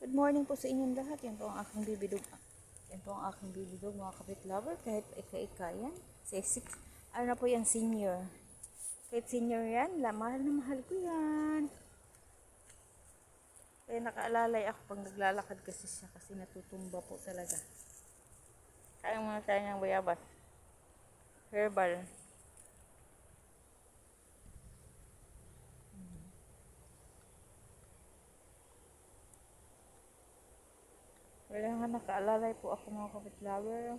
Good morning po sa inyong lahat. Yan po ang aking bibidog. Yan po ang aking bibidog, mga kapit lover. Kahit ika-ika yan. Sexy. Ano na po yan, senior. Kahit senior yan, mahal na mahal ko yan. Kaya nakaalalay ako pag naglalakad kasi siya. Kasi natutumba po talaga. Kaya muna tayo ng bayabas. Herbal. Kaya nga nakaalalay po ako, mga kapit lover.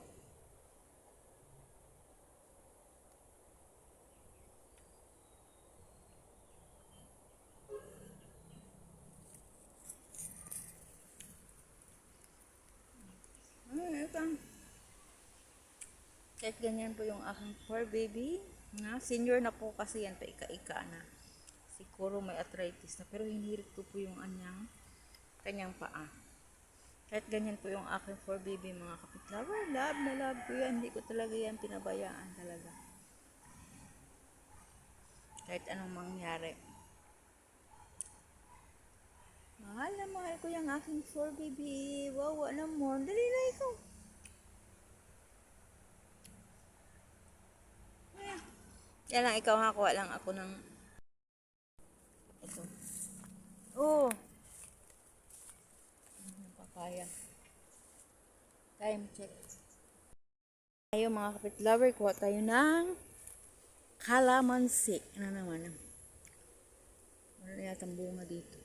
Kahit ganyan po yung aking poor baby. Senior na po kasi yan, pa ika-ika na. Siguro may arthritis na. Pero hinirit ko po yung kanyang paa. Kahit ganyan po yung aking poor baby, mga kapitlawa. Love na love ko yan. Hindi ko talaga yan pinabayaan talaga. Kahit anong mangyari. Mahal na mahal ko yung aking poor baby. Wawa naman. Dali na ikaw. Yan lang, ikaw nakakuha lang ako ng ito. Oh! Papaya. Time check. Tayo mga kapit-lover, kuha tayo ng kalamansi. Ano naman? Ano yatang bunga dito?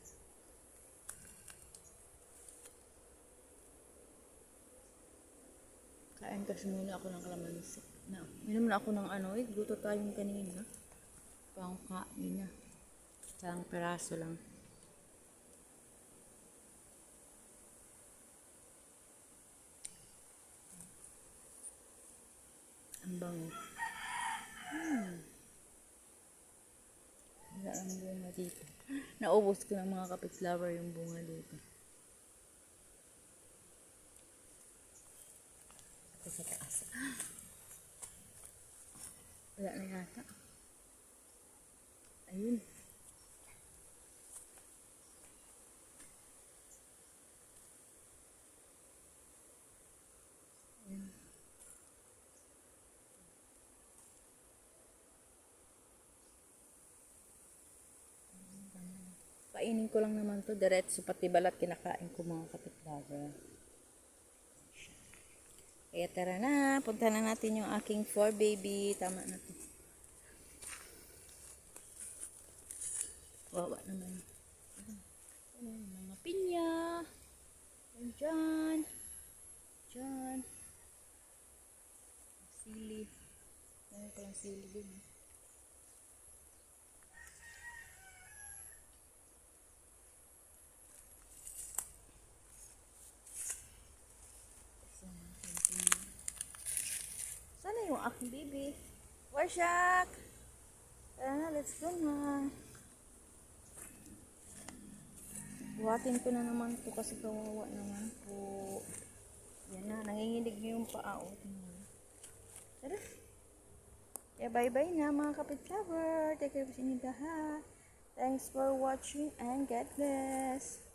Kain kasi muna ako ng kalamansi. Minom na ako ng guto tayong kanina. Pang kain na. Isang peraso lang. Ang bango. Wala ang bunga dito. Naubos ko ng mga kapit-lover yung bunga dito. Ito sa taas. Wala na yata. Ayun. Ayun. Kainin ko lang naman to diretso, pati balat kinakain ko, mga kapit-lover. Kaya tara na, punta na natin yung aking 4 baby. Tama na to. Wawa naman. Mga pinya. Diyan. Diyan. Sili. Ano ko lang sili din. Sana yung aking baby. Warshak! Tara na, let's go na. Buhatin ko na naman po kasi kawawa naman po. Yan na, nanginginig niyo yung paa. Tara. Kaya bye-bye na mga kapit-lover. Take care po sa inyo lahat. Thanks for watching and God bless.